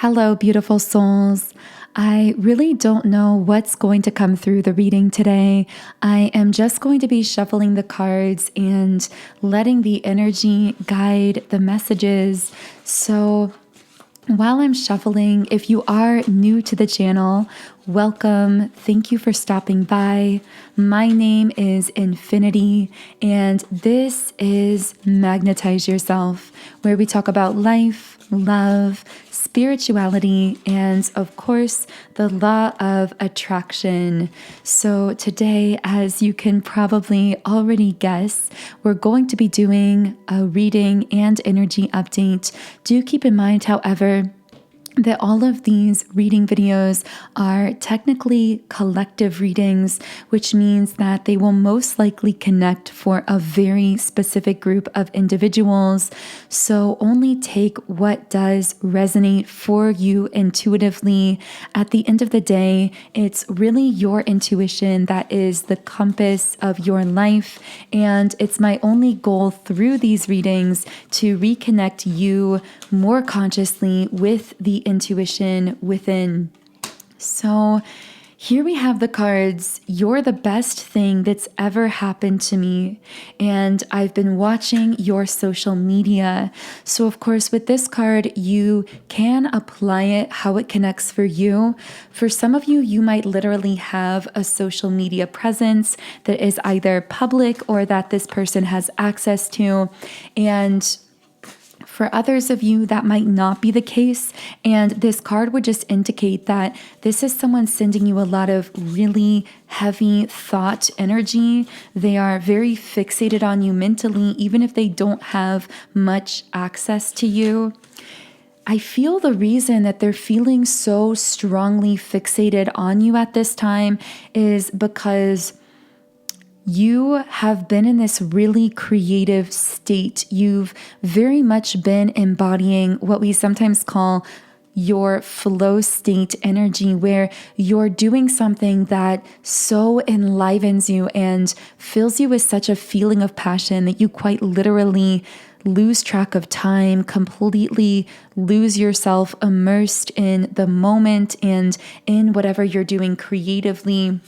Hello, beautiful souls. I really don't know what's going to come through the reading today. I am just going to be shuffling the cards and letting the energy guide the messages. So while I'm shuffling, if you are new to the channel, welcome. Thank you for stopping by. My name is Infinity, and this is Magnetize Yourself, where we talk about life, love, spirituality, and of course, the law of attraction. So today, as you can probably already guess, we're going to be doing a reading and energy update. Do keep in mind, however, that all of these reading videos are technically collective readings, which means that they will most likely connect for a very specific group of individuals. So only take what does resonate for you intuitively. At the end of the day, it's really your intuition that is the compass of your life. And it's my only goal through these readings to reconnect you more consciously with the intuition within. So here we have the cards. You're the best thing that's ever happened to me. And I've been watching your social media. So of course, with this card, you can apply it how it connects for you. For some of you, you might literally have a social media presence that is either public or that this person has access to. And for others of you, that might not be the case, and this card would just indicate that this is someone sending you a lot of really heavy thought energy. They are very fixated on you mentally, even if they don't have much access to you. I feel the reason that they're feeling so strongly fixated on you at this time is because you have been in this really creative state. You've very much been embodying what we sometimes call your flow state energy, where you're doing something that so enlivens you and fills you with such a feeling of passion that you quite literally lose track of time, completely lose yourself immersed in the moment and in whatever you're doing creatively.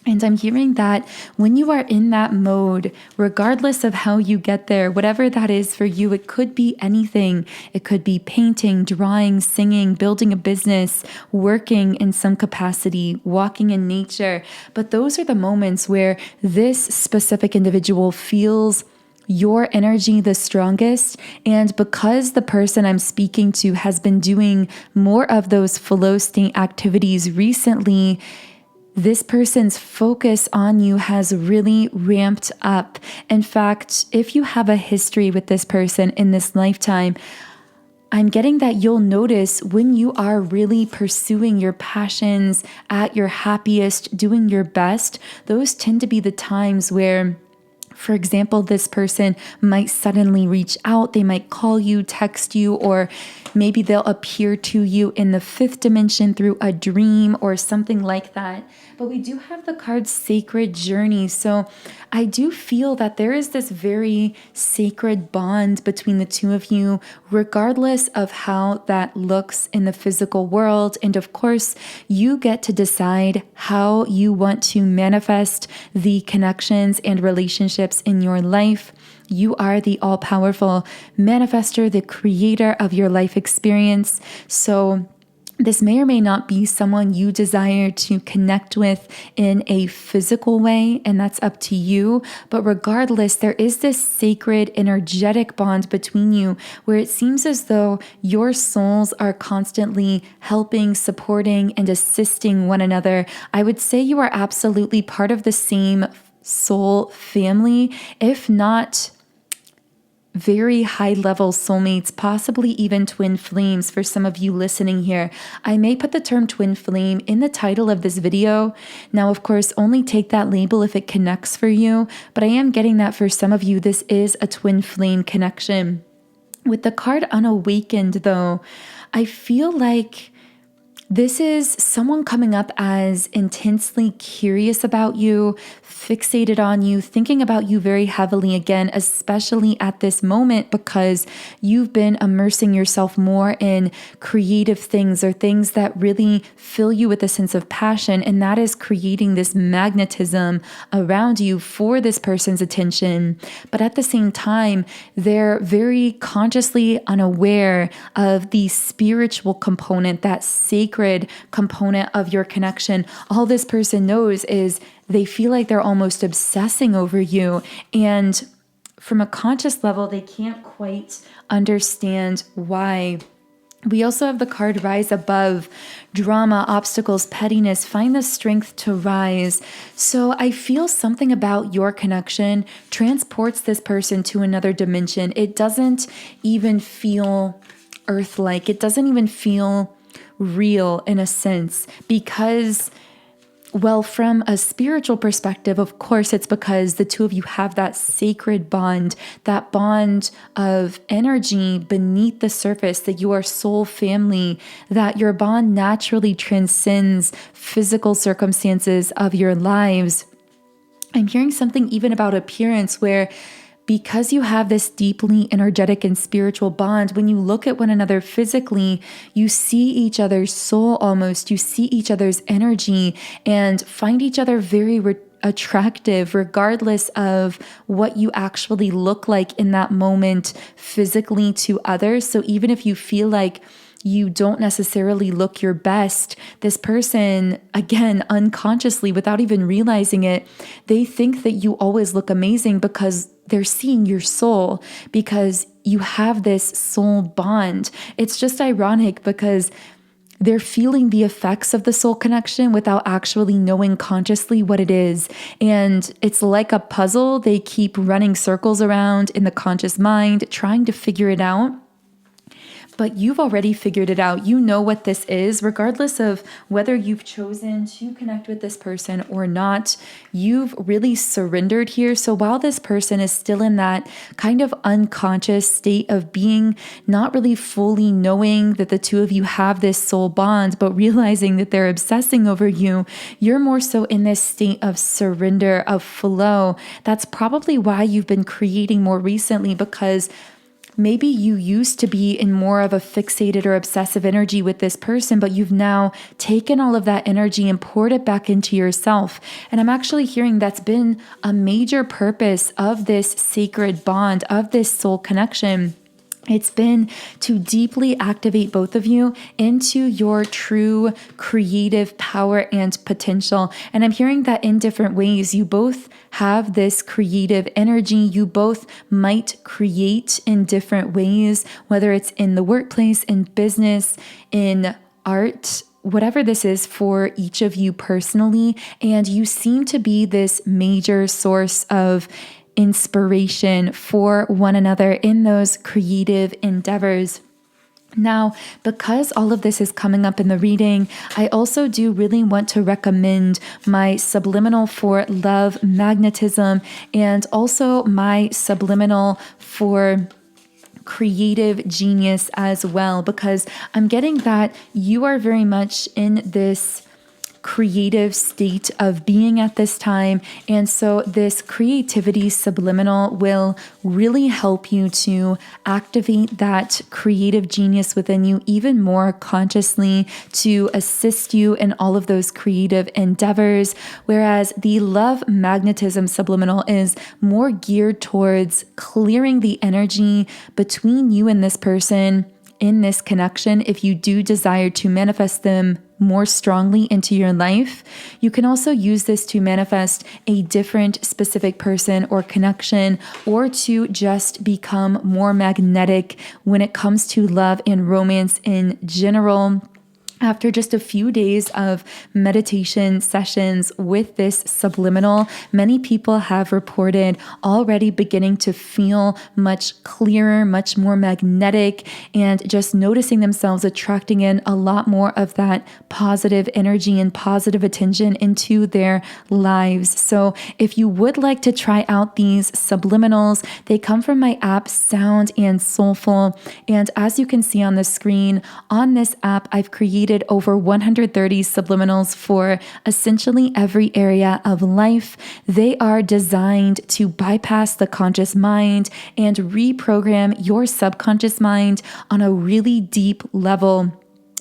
And I'm hearing that when you are in that mode, regardless of how you get there, whatever that is for you, it could be anything. It could be painting, drawing, singing, building a business, working in some capacity, walking in nature. But those are the moments where this specific individual feels your energy the strongest. And because the person I'm speaking to has been doing more of those flow state activities recently, this person's focus on you has really ramped up. In fact, if you have a history with this person in this lifetime, I'm getting that you'll notice when you are really pursuing your passions at your happiest, doing your best, those tend to be the times where, for example, this person might suddenly reach out. They might call you, text you, or maybe they'll appear to you in the fifth dimension through a dream or something like that. But we do have the card Sacred Journey. So I do feel that there is this very sacred bond between the two of you, regardless of how that looks in the physical world. And of course, you get to decide how you want to manifest the connections and relationships in your life. You are the all-powerful manifester, the creator of your life experience. So this may or may not be someone you desire to connect with in a physical way, and that's up to you. But regardless, there is this sacred, energetic bond between you where it seems as though your souls are constantly helping, supporting, and assisting one another. I would say you are absolutely part of the same soul family, if not very high-level soulmates, possibly even twin flames for some of you listening here. I may put the term twin flame in the title of this video. Now, of course, only take that label if it connects for you, but I am getting that for some of you, this is a twin flame connection. With the card Unawakened, though, I feel like This is someone coming up as intensely curious about you, fixated on you, thinking about you very heavily again, especially at this moment because you've been immersing yourself more in creative things or things that really fill you with a sense of passion. And that is creating this magnetism around you for this person's attention. But at the same time, they're very consciously unaware of the spiritual component, that sacred component of your connection. All this person knows is they feel like they're almost obsessing over you. And from a conscious level, they can't quite understand why. We also have the card rise above, drama, obstacles, pettiness, find the strength to rise. So I feel something about your connection transports this person to another dimension. It doesn't even feel earth-like. It doesn't even feel real in a sense because, well, from a spiritual perspective, of course, it's because the two of you have that sacred bond, that bond of energy beneath the surface, that you are soul family, that your bond naturally transcends physical circumstances of your lives. I'm hearing something even about appearance where because you have this deeply energetic and spiritual bond, when you look at one another physically, you see each other's soul almost, you see each other's energy and find each other very attractive regardless of what you actually look like in that moment physically to others. So even if you feel like you don't necessarily look your best, this person, again, unconsciously, without even realizing it, they think that you always look amazing because they're seeing your soul, because you have this soul bond. It's just ironic because they're feeling the effects of the soul connection without actually knowing consciously what it is. And it's like a puzzle they keep running circles around in the conscious mind, trying to figure it out. But you've already figured it out. You know what this is, regardless of whether you've chosen to connect with this person or not. You've really surrendered here. So while this person is still in that kind of unconscious state of being, not really fully knowing that the two of you have this soul bond, but realizing that they're obsessing over you, you're more so in this state of surrender, of flow. That's probably why you've been creating more recently, because maybe you used to be in more of a fixated or obsessive energy with this person, but you've now taken all of that energy and poured it back into yourself. And I'm actually hearing that's been a major purpose of this sacred bond, of this soul connection. It's been to deeply activate both of you into your true creative power and potential. And I'm hearing that in different ways. You both have this creative energy. You both might create in different ways, whether it's in the workplace, in business, in art, whatever this is for each of you personally. And you seem to be this major source of inspiration for one another in those creative endeavors. Now, because all of this is coming up in the reading, I also do really want to recommend my subliminal for love magnetism and also my subliminal for creative genius as well, because I'm getting that you are very much in this creative state of being at this time. And so this creativity subliminal will really help you to activate that creative genius within you even more consciously to assist you in all of those creative endeavors. Whereas the love magnetism subliminal is more geared towards clearing the energy between you and this person in this connection. If you do desire to manifest them more strongly into your life, you can also use this to manifest a different specific person or connection, or to just become more magnetic when it comes to love and romance in general. After just a few days of meditation sessions with this subliminal, many people have reported already beginning to feel much clearer, much more magnetic, and just noticing themselves attracting in a lot more of that positive energy and positive attention into their lives. So if you would like to try out these subliminals, they come from my app Sound and Soulful. And as you can see on the screen, on this app, I've created created over 130 subliminals for essentially every area of life. They are designed to bypass the conscious mind and reprogram your subconscious mind on a really deep level,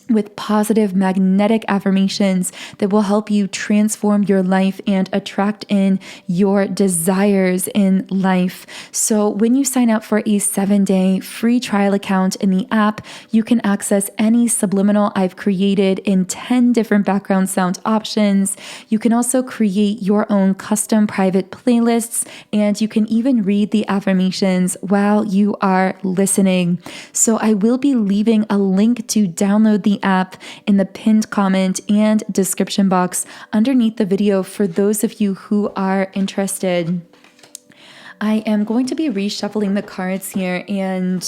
with positive magnetic affirmations that will help you transform your life and attract in your desires in life. So when you sign up for a 7-day free trial account in the app, you can access any subliminal I've created in 10 different background sound options. You can also create your own custom private playlists, and you can even read the affirmations while you are listening. So I will be leaving a link to download the app in the pinned comment and description box underneath the video for those of you who are interested. I am going to be reshuffling the cards here, and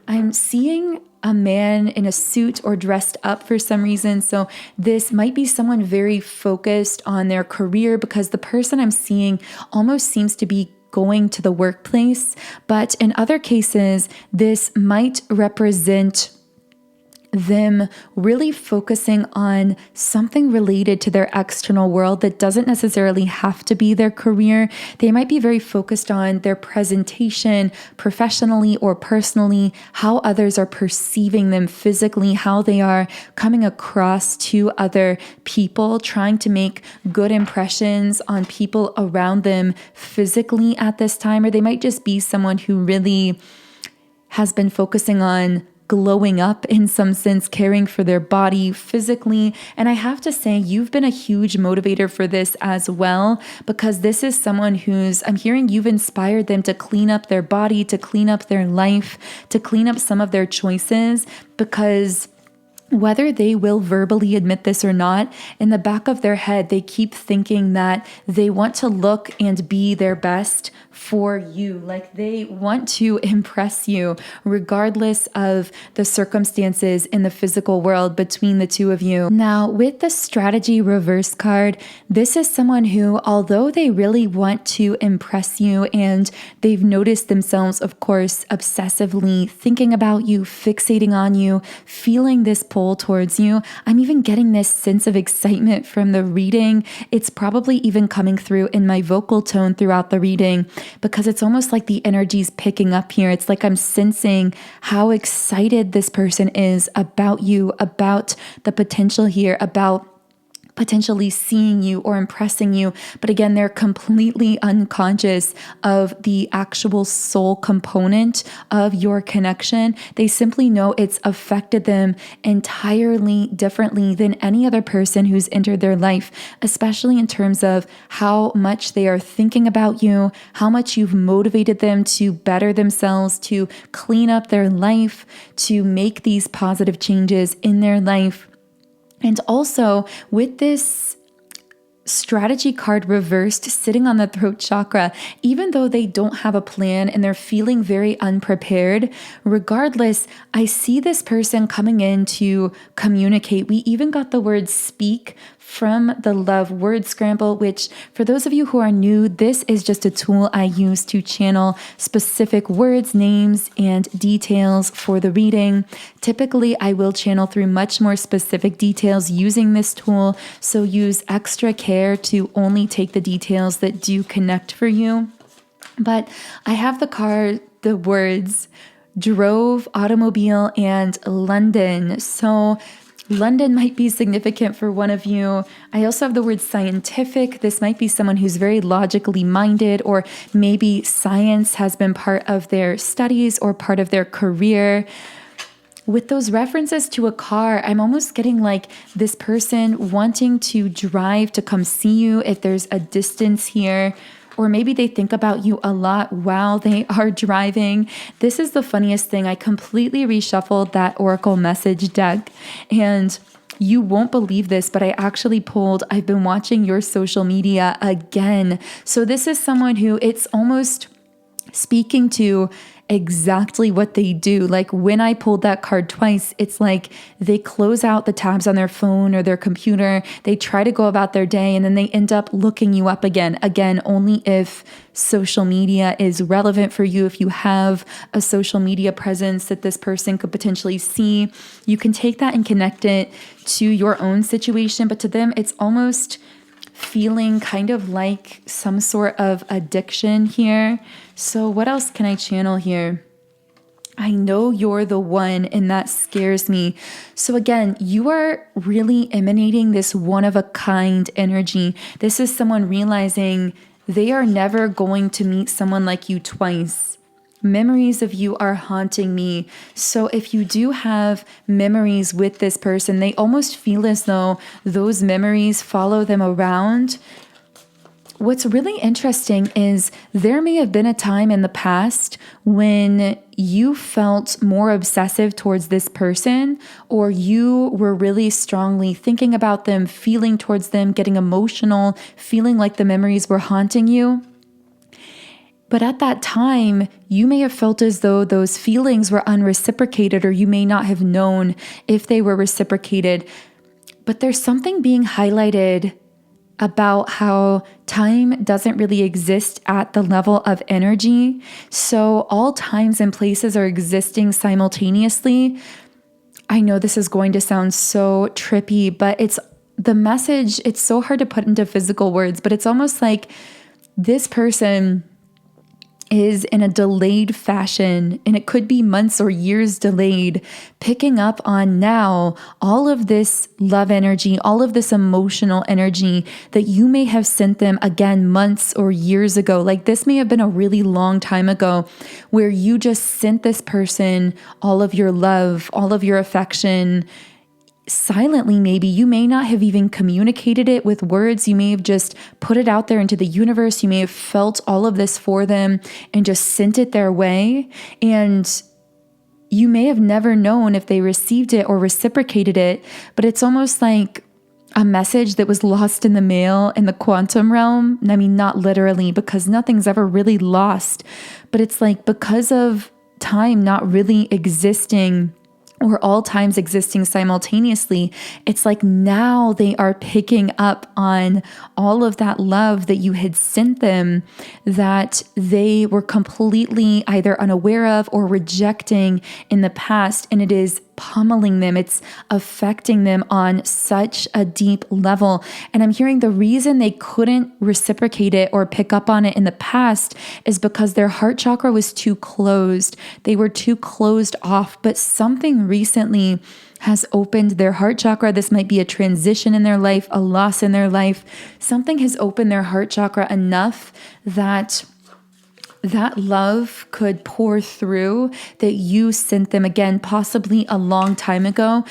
I'm seeing a man in a suit or dressed up for some reason. So this might be someone very focused on their career, because the person I'm seeing almost seems to be going to the workplace. But in other cases, this might represent them really focusing on something related to their external world that doesn't necessarily have to be their career. They might be very focused on their presentation professionally or personally, how others are perceiving them physically, how they are coming across to other people, trying to make good impressions on people around them physically at this time. Or they might just be someone who really has been focusing on glowing up in some sense, caring for their body physically. And I have to say, you've been a huge motivator for this as well, because this is someone who's, I'm hearing you've inspired them to clean up their body, to clean up their life, to clean up some of their choices, because whether they will verbally admit this or not, in the back of their head, they keep thinking that they want to look and be their best for you. Like they want to impress you regardless of the circumstances in the physical world between the two of you. Now, with the strategy reverse card, this is someone who, although they really want to impress you and they've noticed themselves, of course, obsessively thinking about you, fixating on you, feeling this pull towards you. I'm even getting this sense of excitement from the reading. It's probably even coming through in my vocal tone throughout the reading, because it's almost like the energy's picking up here. It's like I'm sensing how excited this person is about you, about the potential here, about potentially seeing you or impressing you. But again, they're completely unconscious of the actual soul component of your connection. They simply know it's affected them entirely differently than any other person who's entered their life, especially in terms of how much they are thinking about you, how much you've motivated them to better themselves, to clean up their life, to make these positive changes in their life. And also with this strategy card reversed sitting on the throat chakra, even though they don't have a plan and they're feeling very unprepared, regardless, I see this person coming in to communicate. We even got the word speak from the love word scramble, which for those of you who are new, this is just a tool I use to channel specific words, names, and details for the reading. Typically, I will channel through much more specific details using this tool, so use extra care to only take the details that do connect for you. But I have the words drove, automobile, and London. So London might be significant for one of you. I also have the word scientific. This might be someone who's very logically minded, or maybe science has been part of their studies or part of their career. With those references to a car, I'm almost getting like this person wanting to drive to come see you if there's a distance here. Or maybe they think about you a lot while they are driving. This is the funniest thing. I completely reshuffled that Oracle message deck, and you won't believe this, but I actually pulled, I've been watching your social media again. So this is someone who it's almost speaking to exactly what they do. Like when I pulled that card twice, it's like they close out the tabs on their phone or their computer. They try to go about their day and then they end up looking you up again. Again, only if social media is relevant for you. If you have a social media presence that this person could potentially see, you can take that and connect it to your own situation. But to them, it's almost feeling kind of like some sort of addiction here. So what else can I channel here? I know you're the one, and that scares me. So again, you are really emanating this one-of-a-kind energy. This is someone realizing they are never going to meet someone like you twice. Memories of you are haunting me. So if you do have memories with this person, they almost feel as though those memories follow them around. What's really interesting is there may have been a time in the past when you felt more obsessive towards this person, or you were really strongly thinking about them, feeling towards them, getting emotional, feeling like the memories were haunting you. But at that time, you may have felt as though those feelings were unreciprocated, or you may not have known if they were reciprocated. But there's something being highlighted about how time doesn't really exist at the level of energy. So all times and places are existing simultaneously. I know this is going to sound so trippy, but it's the message. It's so hard to put into physical words, but it's almost like this person is in a delayed fashion, and it could be months or years delayed, picking up on now all of this love energy, all of this emotional energy that you may have sent them again months or years ago. Like this may have been a really long time ago where you just sent this person all of your love, all of your affection, silently. Maybe you may not have even communicated it with words. You may have just put it out there into the universe. You may have felt all of this for them and just sent it their way. And you may have never known if they received it or reciprocated it, but it's almost like a message that was lost in the mail in the quantum realm. I mean, not literally, because nothing's ever really lost, but it's like because of time not really existing, or all times existing simultaneously, it's like now they are picking up on all of that love that you had sent them, that they were completely either unaware of or rejecting in the past, and it is pummeling them. It's affecting them on such a deep level. And I'm hearing the reason they couldn't reciprocate it or pick up on it in the past is because their heart chakra was too closed. They were too closed off, but something recently has opened their heart chakra. This might be a transition in their life, a loss in their life. Something has opened their heart chakra enough that love could pour through, that you sent them again, possibly a long time ago.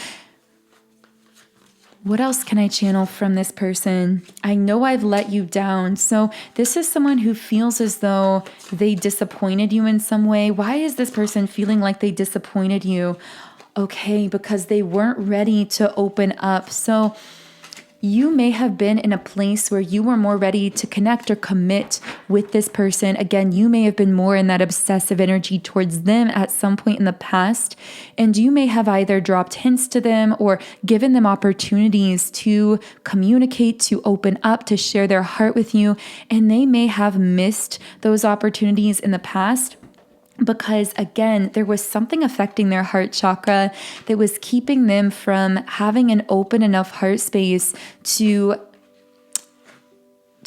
What else can I channel from this person? I know I've let you down. So this is someone who feels as though they disappointed you in some way. Why is this person feeling like they disappointed you? Okay, because they weren't ready to open up. So you may have been in a place where you were more ready to connect or commit with this person. Again, you may have been more in that obsessive energy towards them at some point in the past, and you may have either dropped hints to them or given them opportunities to communicate, to open up, to share their heart with you, and they may have missed those opportunities in the past. Because again, there was something affecting their heart chakra that was keeping them from having an open enough heart space to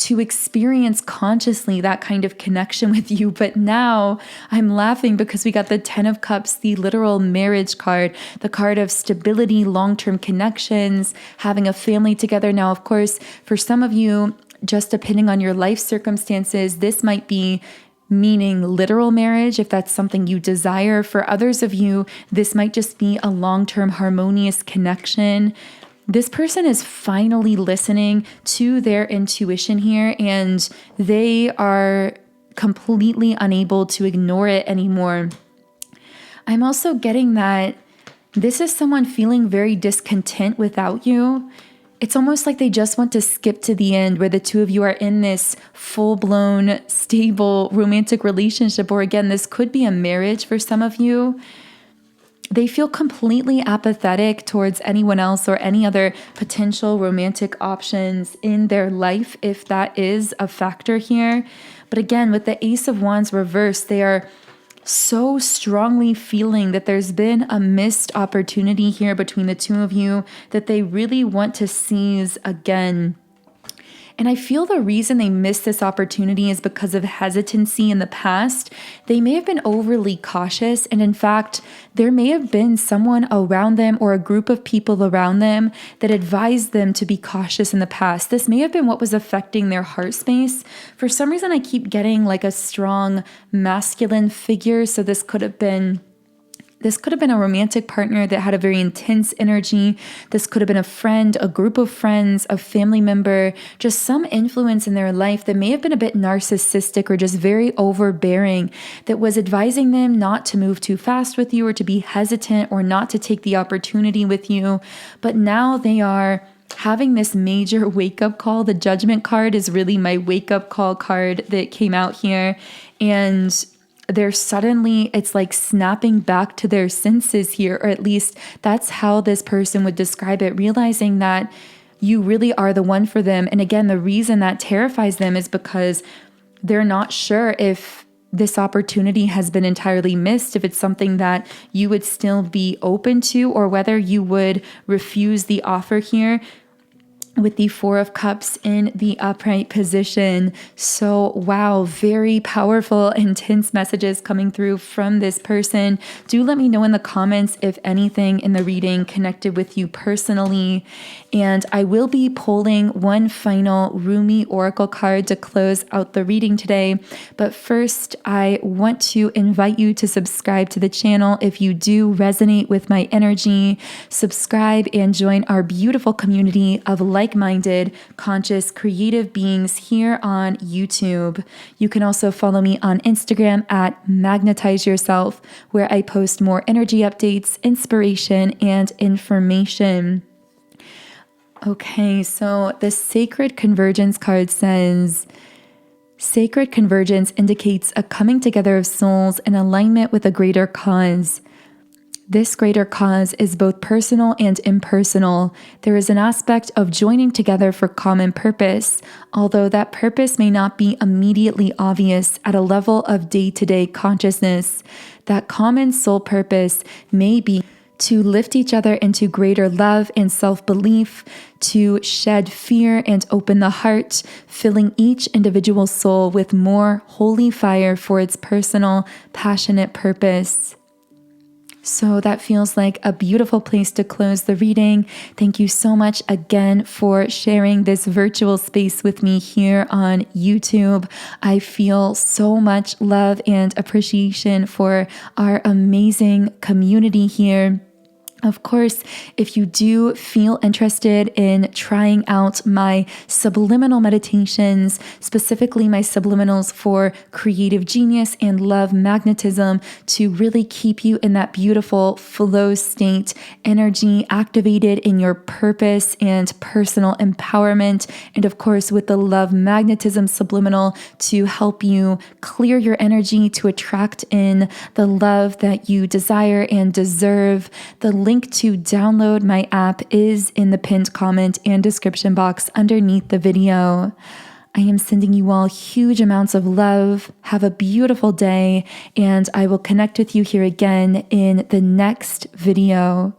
experience consciously that kind of connection with you. But now I'm laughing because we got the 10 of Cups, the literal marriage card, the card of stability, long-term connections, having a family together. Now, of course, for some of you, just depending on your life circumstances, this might be meaning literal marriage, if that's something you desire. For others of you, this might just be a long-term harmonious connection. This person is finally listening to their intuition here, and they are completely unable to ignore it anymore. I'm also getting that this is someone feeling very discontent without you. it's almost like they just want to skip to the end where the two of you are in this full-blown, stable, romantic relationship, or again, this could be a marriage for some of you. They feel completely apathetic towards anyone else or any other potential romantic options in their life, if that is a factor here. But again, with the Ace of Wands reversed, they are so strongly feeling that there's been a missed opportunity here between the two of you that they really want to seize again. And I feel the reason they missed this opportunity is because of hesitancy in the past. They may have been overly cautious, and in fact, there may have been someone around them or a group of people around them that advised them to be cautious in the past. This may have been what was affecting their heart space. For some reason, I keep getting like a strong masculine figure, so this could have been a romantic partner that had a very intense energy. This could have been a friend, a group of friends, a family member, just some influence in their life that may have been a bit narcissistic or just very overbearing, that was advising them not to move too fast with you or to be hesitant or not to take the opportunity with you. But now they are having this major wake-up call. The Judgment card is really my wake-up call card that came out here. And it's like snapping back to their senses here, or at least that's how this person would describe it, realizing that you really are the one for them. And again, the reason that terrifies them is because they're not sure if this opportunity has been entirely missed, if it's something that you would still be open to, or whether you would refuse the offer here with the Four of Cups in the upright position. So wow, very powerful, intense messages coming through from this person. Do let me know in the comments if anything in the reading connected with you personally. And I will be pulling one final Rumi Oracle card to close out the reading today. But first, I want to invite you to subscribe to the channel if you do resonate with my energy. Subscribe and join our beautiful community of like-minded, conscious, creative beings here on YouTube. You can also follow me on Instagram at Magnetize Yourself, where I post more energy updates, inspiration, and information. Okay, so the Sacred Convergence card says, Sacred convergence indicates a coming together of souls in alignment with a greater cause. This greater cause is both personal and impersonal. There is an aspect of joining together for common purpose, although that purpose may not be immediately obvious at a level of day-to-day consciousness. That common soul purpose may be to lift each other into greater love and self-belief, to shed fear and open the heart, filling each individual soul with more holy fire for its personal, passionate purpose. So that feels like a beautiful place to close the reading. Thank you so much again for sharing this virtual space with me here on YouTube. I feel so much love and appreciation for our amazing community here. Of course, if you do feel interested in trying out my subliminal meditations, specifically my subliminals for creative genius and love magnetism, to really keep you in that beautiful flow state, energy activated in your purpose and personal empowerment, and of course with the love magnetism subliminal to help you clear your energy to attract in the love that you desire and deserve, the link to download my app is in the pinned comment and description box underneath the video. I am sending you all huge amounts of love. Have a beautiful day, and I will connect with you here again in the next video.